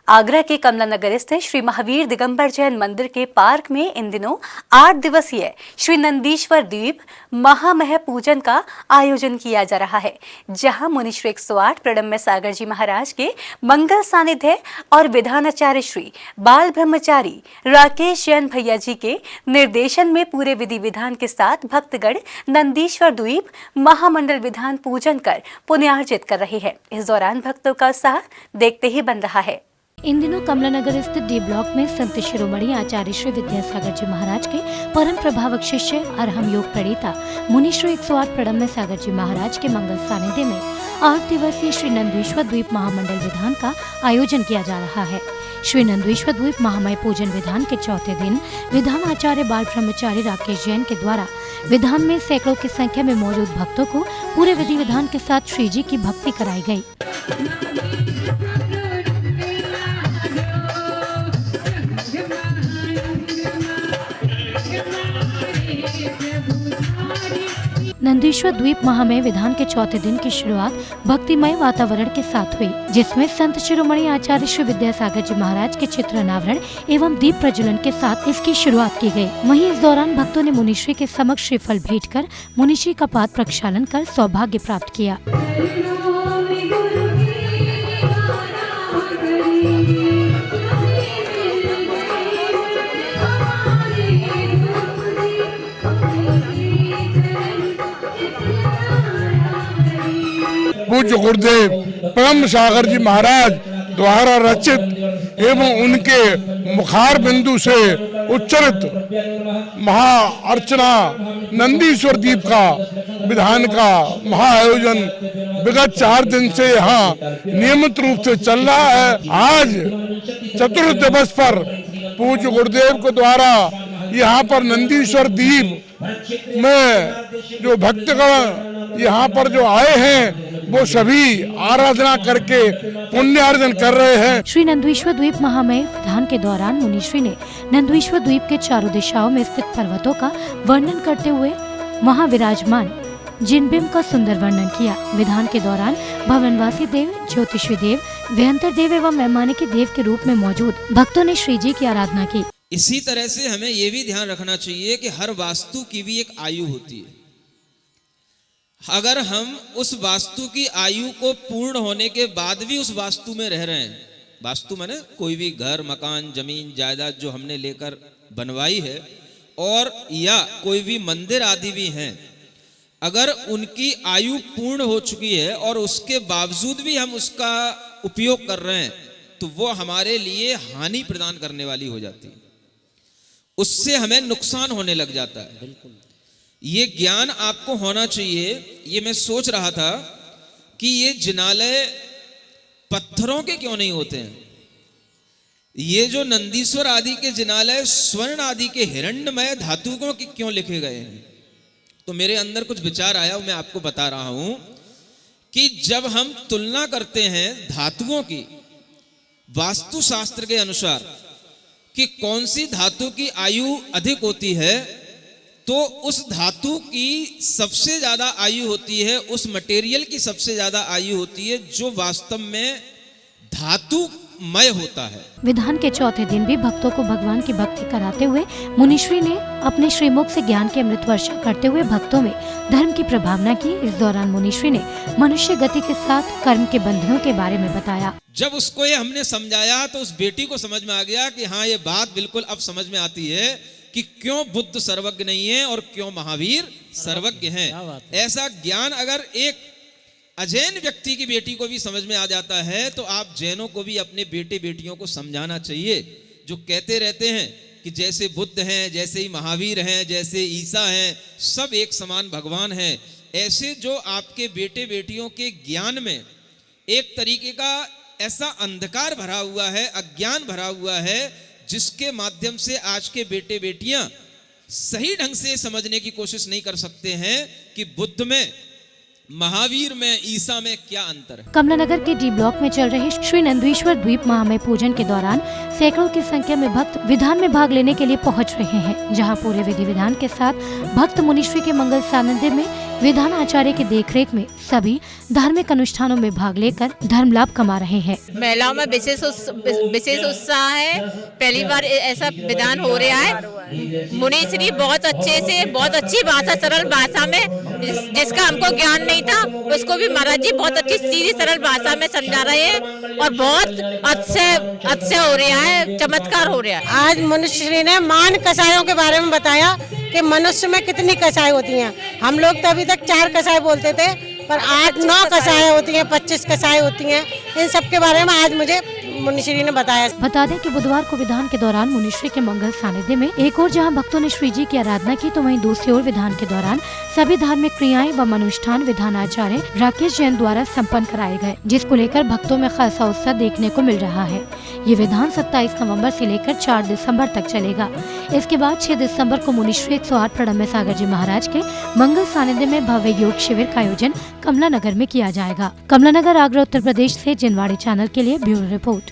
आगरा के कमला नगर स्थित श्री महावीर दिगंबर जैन मंदिर के पार्क में इन दिनों 8 दिवसीय श्री नंदीश्वर द्वीप महामह पूजन का आयोजन किया जा रहा है, जहां मुनिश्री 108 प्रणम्य सागर जी महाराज के मंगल सानिध्य और विधानाचार्य श्री बाल ब्रह्मचारी राकेश जैन भैया जी के निर्देशन में पूरे विधि विधान के साथ भक्तगण नंदीश्वर द्वीप महामंडल विधान पूजन कर पुण्यार्जित कर रहे हैं। इस दौरान भक्तों का उत्साह देखते ही बन रहा है। इन दिनों कमला नगर स्थित डी ब्लॉक में संत शिरोमणि आचार्य श्री विद्यासागर जी महाराज के परम प्रभावक शिष्य अरहम योग प्रणेता मुनिश्री 108 प्रणम्य सागर जी महाराज के मंगल सानिध्य में 8 दिवसीय श्री नंदीश्वर द्वीप महामंडल विधान का आयोजन किया जा रहा है। श्री नंदीश्वर द्वीप महामय पूजन विधान के चौथे दिन विधान आचार्य बाल ब्रह्मचारी राकेश जैन के द्वारा विधान में सैकड़ों की संख्या में मौजूद भक्तों को पूरे विधि विधान के साथ श्री जी की भक्ति कराई गयी। नंदीश्वर द्वीप महामय विधान के चौथे दिन की शुरुआत भक्तिमय वातावरण के साथ हुई, जिसमें संत शिरोमणि आचार्य श्री विद्यासागर जी महाराज के चित्र अनावरण एवं दीप प्रज्वलन के साथ इसकी शुरुआत की गई। वहीं इस दौरान भक्तों ने मुनिश्री के समक्ष श्रीफल भेंट कर मुनिश्री का पाद प्रक्षालन कर सौभाग्य प्राप्त किया। पूज्य गुरुदेव परम सागर जी महाराज द्वारा रचित एवं उनके मुखार बिंदु से उच्चरित महा अर्चना नंदीश्वर द्वीप का विधान का महाआयोजन विगत 4 दिन से यहाँ नियमित रूप से चल रहा है। आज चतुर्थ दिवस पर पूज्य गुरुदेव के द्वारा यहाँ पर नंदीश्वर द्वीप में जो भक्तगण यहाँ पर जो आए हैं वो सभी आराधना करके पुण्यार्जन कर रहे हैं। श्री नंदीश्वर द्वीप महामय विधान के दौरान मुनिश्री ने नंदीश्वर द्वीप के चारों दिशाओं में स्थित पर्वतों का वर्णन करते हुए महाविराजमान जिनबिंब का सुंदर वर्णन किया। विधान के दौरान भवनवासी देव, ज्योतिषी देव, व्यंतर देव एवं मेहमानिकी देव के रूप में मौजूद भक्तों ने श्री जी की आराधना की। इसी तरह से हमें ये भी ध्यान रखना चाहिए कि हर वास्तु की भी एक आयु होती है। अगर हम उस वास्तु की आयु को पूर्ण होने के बाद भी उस वास्तु में रह रहे हैं, वास्तु माने कोई भी घर, मकान, जमीन, जायदाद जो हमने लेकर बनवाई है और या कोई भी मंदिर आदि भी हैं, अगर उनकी आयु पूर्ण हो चुकी है और उसके बावजूद भी हम उसका उपयोग कर रहे हैं तो वो हमारे लिए हानि प्रदान करने वाली हो जाती है, उससे हमें नुकसान होने लग जाता है। बिल्कुल ये ज्ञान आपको होना चाहिए। ये मैं सोच रहा था कि ये जिनालय पत्थरों के क्यों नहीं होते हैं, ये जो नंदीश्वर आदि के जिनालय स्वर्ण आदि के हिरण्यमय धातुओं के क्यों लिखे गए हैं। तो मेरे अंदर कुछ विचार आया, मैं आपको बता रहा हूं कि जब हम तुलना करते हैं धातुओं की वास्तुशास्त्र के अनुसार कि कौन सी धातु की आयु अधिक होती है, तो उस धातु की सबसे ज्यादा आयु होती है, उस मटेरियल की सबसे ज्यादा आयु होती है जो वास्तव में धातुमय होता है। विधान के चौथे दिन भी भक्तों को भगवान की भक्ति कराते हुए मुनिश्री ने अपने श्रीमुख से ज्ञान के अमृत वर्षा करते हुए भक्तों में धर्म की प्रभावना की। इस दौरान मुनिश्री ने मनुष्य गति के साथ कर्म के बंधनों के बारे में बताया। जब उसको ये हमने समझाया तो उस बेटी को समझ में आ गया कि हाँ, ये बात बिल्कुल अब समझ में आती है कि क्यों बुद्ध सर्वज्ञ नहीं है और क्यों महावीर सर्वज्ञ हैं। ऐसा ज्ञान अगर एक अजैन व्यक्ति की बेटी को भी समझ में आ जाता है तो आप जैनों को भी अपने बेटे बेटियों को समझाना चाहिए, जो कहते रहते हैं कि जैसे बुद्ध हैं, जैसे ही महावीर हैं, जैसे ईसा हैं, सब एक समान भगवान हैं। ऐसे जो आपके बेटे बेटियों के ज्ञान में एक तरीके का ऐसा अंधकार भरा हुआ है, अज्ञान भरा हुआ है, जिसके माध्यम से आज के बेटे बेटियां सही ढंग से समझने की कोशिश नहीं कर सकते हैं कि बुद्ध में, महावीर में, ईसा में क्या अंतर है। कमला नगर के डी ब्लॉक में चल रहे श्री नंदीश्वर द्वीप महामय पूजन के दौरान सैकड़ों की संख्या में भक्त विधान में भाग लेने के लिए पहुंच रहे हैं, जहां पूरे विधि विधान के साथ भक्त मुनिश्री के मंगल सानिध्य में विधान आचार्य की देखरेख में सभी धार्मिक अनुष्ठानों में भाग लेकर धर्म लाभ कमा रहे हैं। महिलाओं में विशेष उत्साह है। पहली बार ऐसा विधान हो रहा है। मुनि श्री बहुत अच्छे से, बहुत अच्छी भाषा, सरल भाषा में, जिसका हमको ज्ञान नहीं था उसको भी महाराज जी बहुत अच्छी सीधी सरल भाषा में समझा रहे हैं और बहुत अच्छे हो रहा है, चमत्कार हो रहा है। आज मनुष्य श्री ने मान कसायों के बारे में बताया कि मनुष्य में कितनी कसाई होती हैं। हम लोग तो अभी तक 4 कसाई बोलते थे, पर 8-9 कसाई होती हैं, 25 कसाई होती हैं। इन सब के बारे में आज मुझे मुनिश्री ने बताया। बता दें कि बुधवार को विधान के दौरान मुनिश्री के मंगल सानिध्य में एक और जहां भक्तों ने श्री जी की आराधना की, तो वहीं दूसरी ओर विधान के दौरान सभी धार्मिक क्रियाएं व अनुष्ठान विधानाचार्य राकेश जैन द्वारा संपन्न कराए गए, जिसको लेकर भक्तों में खासा उत्साह देखने को मिल रहा है। ये विधान 27 नवंबर से लेकर 4 दिसंबर तक चलेगा। इसके बाद 6 दिसंबर को मुनिश्री 108 प्रणम्य सागर जी महाराज के मंगल सानिध्य में भव्य योग शिविर का आयोजन कमला नगर में किया जाएगा। कमला नगर, आगरा, उत्तर प्रदेश से जिनवाड़ी चैनल के लिए ब्यूरो रिपोर्ट।